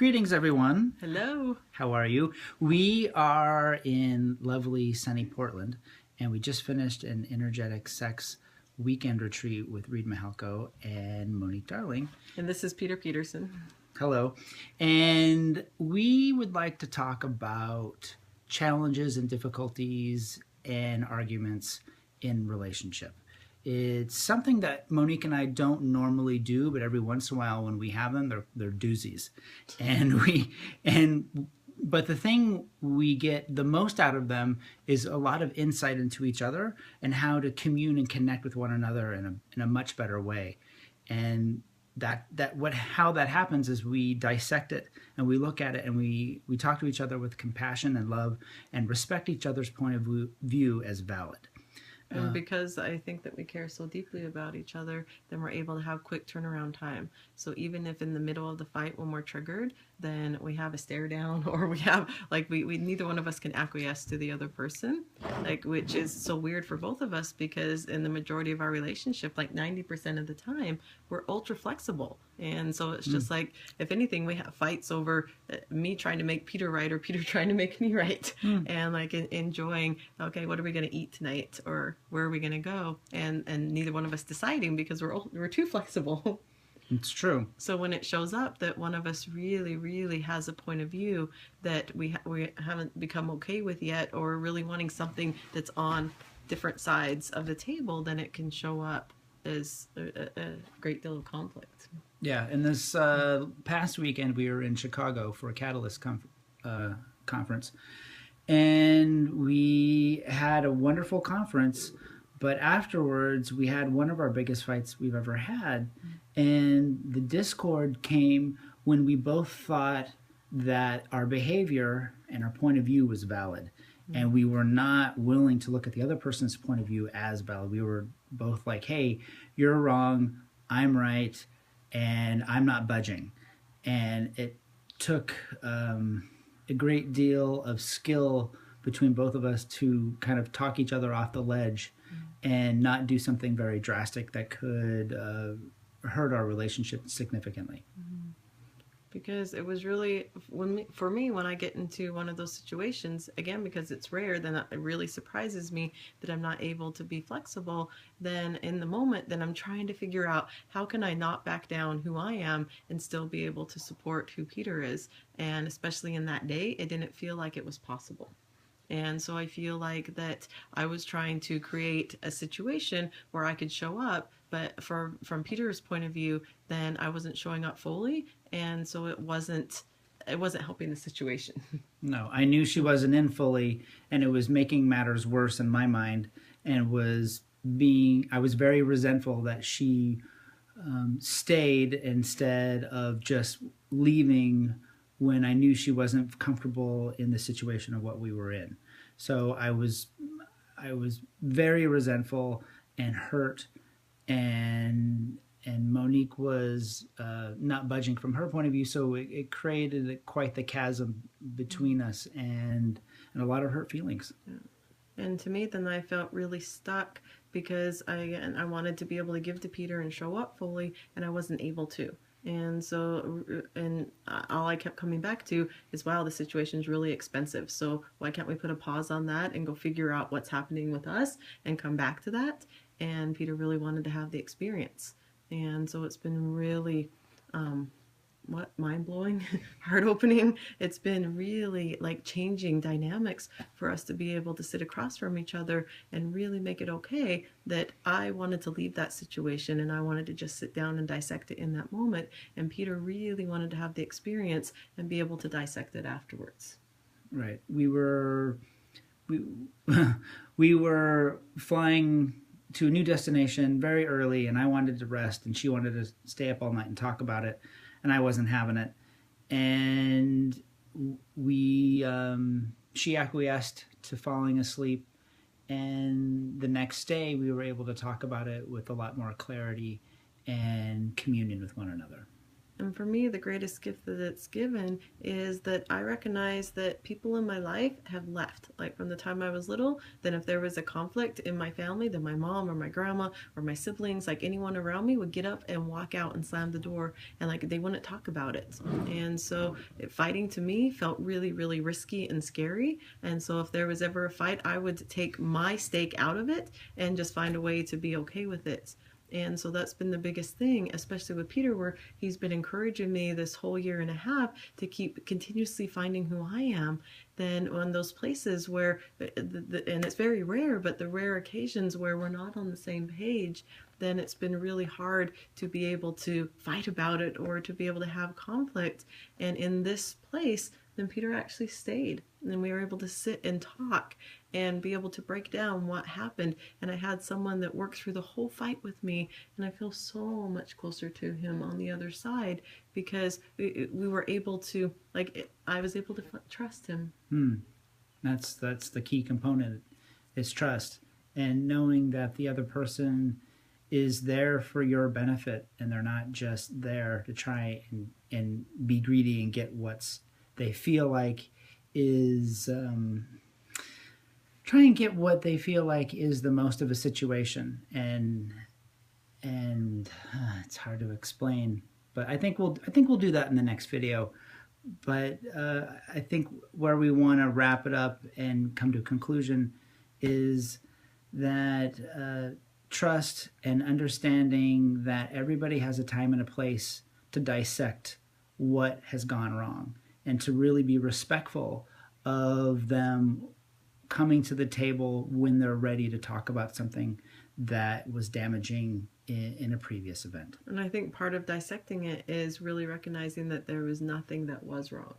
Greetings, everyone. Hello. How are you? We are in lovely sunny Portland, and we just finished an energetic sex weekend retreat with Reed Mahalko and Monique Darling. And this is Peter Peterson. Hello. And we would like to talk about challenges and difficulties and arguments in relationship. It's something that Monique and I don't normally do, but every once in a while when we have them, they're doozies. But the thing we get the most out of them is a lot of insight into each other and how to commune and connect with one another in a much better way. And how that happens is we dissect it and we look at it and we talk to each other with compassion and love and respect each other's point of view as valid. And because I think that we care so deeply about each other, then we're able to have quick turnaround time. So even if in the middle of the fight when we're triggered, then we have a stare down, or we have we neither one of us can acquiesce to the other person, which is so weird for both of us, because in the majority of our relationship, 90% of the time, we're ultra flexible. And so it's just if anything, we have fights over me trying to make Peter right or Peter trying to make me right. And enjoying, okay, what are we going to eat tonight, or where are we going to go? And neither one of us deciding, because we're too flexible. It's true. So when it shows up that one of us really, really has a point of view that we haven't become okay with yet, or really wanting something that's on different sides of the table, then it can show up as a great deal of conflict. Yeah, and this past weekend we were in Chicago for a Catalyst conference, and we had a wonderful conference, but afterwards we had one of our biggest fights we've ever had, and the discord came when we both thought that our behavior and our point of view was valid, and we were not willing to look at the other person's point of view as valid. We were both like, hey, you're wrong, I'm right, and I'm not budging. And it took a great deal of skill between both of us to kind of talk each other off the ledge and not do something very drastic that could hurt our relationship significantly. Because it was really, for me, when I get into one of those situations, again, because it's rare, then it really surprises me that I'm not able to be flexible. Then in the moment, then I'm trying to figure out, how can I not back down who I am and still be able to support who Peter is? And especially in that day, it didn't feel like it was possible. And so I feel like that I was trying to create a situation where I could show up, but from Peter's point of view, then I wasn't showing up fully, and so it wasn't helping the situation. No, I knew she wasn't in fully, and it was making matters worse in my mind, and I was very resentful that she stayed instead of just leaving when I knew she wasn't comfortable in the situation of what we were in. So I was very resentful and hurt, and Monique was not budging from her point of view. So it created quite the chasm between us, and a lot of hurt feelings. Yeah. And to me, then I felt really stuck, because I wanted to be able to give to Peter and show up fully, and I wasn't able to. And so, all I kept coming back to is, wow, the situation's really expensive. So why can't we put a pause on that and go figure out what's happening with us and come back to that? And Peter really wanted to have the experience. And so it's been really, mind-blowing, heart-opening. It's been really changing dynamics for us to be able to sit across from each other and really make it okay that I wanted to leave that situation and I wanted to just sit down and dissect it in that moment, and Peter really wanted to have the experience and be able to dissect it afterwards. Right. We were flying to a new destination very early, and I wanted to rest, and she wanted to stay up all night and talk about it, and I wasn't having it. And she acquiesced to falling asleep, and the next day we were able to talk about it with a lot more clarity and communion with one another. And for me, the greatest gift that it's given is that I recognize that people in my life have left. Like from the time I was little, then if there was a conflict in my family, then my mom or my grandma or my siblings, like anyone around me would get up and walk out and slam the door, and like they wouldn't talk about it. And so fighting to me felt really, really risky and scary. And so if there was ever a fight, I would take my stake out of it and just find a way to be okay with it. And so that's been the biggest thing, especially with Peter, where he's been encouraging me this whole year and a half to keep continuously finding who I am. Then on those places where, and it's very rare, but the rare occasions where we're not on the same page, then it's been really hard to be able to fight about it or to be able to have conflict. And in this place, then Peter actually stayed, and we were able to sit and talk and be able to break down what happened. And I had someone that worked through the whole fight with me, and I feel so much closer to him on the other side because we were able to, I was able to trust him. That's the key component, is trust, and knowing that the other person is there for your benefit, and they're not just there to try and be greedy and get what's they feel like is try and get what they feel like is the most of a situation, and it's hard to explain, but I think we'll do that in the next video. But I think where we want to wrap it up and come to a conclusion is that trust and understanding that everybody has a time and a place to dissect what has gone wrong, and to really be respectful of them coming to the table when they're ready to talk about something that was damaging in a previous event. And I think part of dissecting it is really recognizing that there was nothing that was wrong.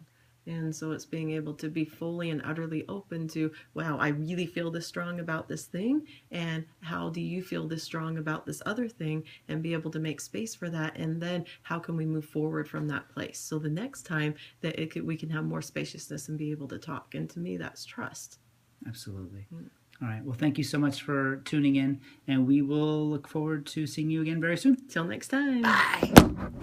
And so it's being able to be fully and utterly open to, wow, I really feel this strong about this thing, and how do you feel this strong about this other thing, and be able to make space for that, and then how can we move forward from that place so the next time that we can have more spaciousness and be able to talk. And to me, that's trust. Absolutely. All right. Well, thank you so much for tuning in, and we will look forward to seeing you again very soon. Till next time. Bye.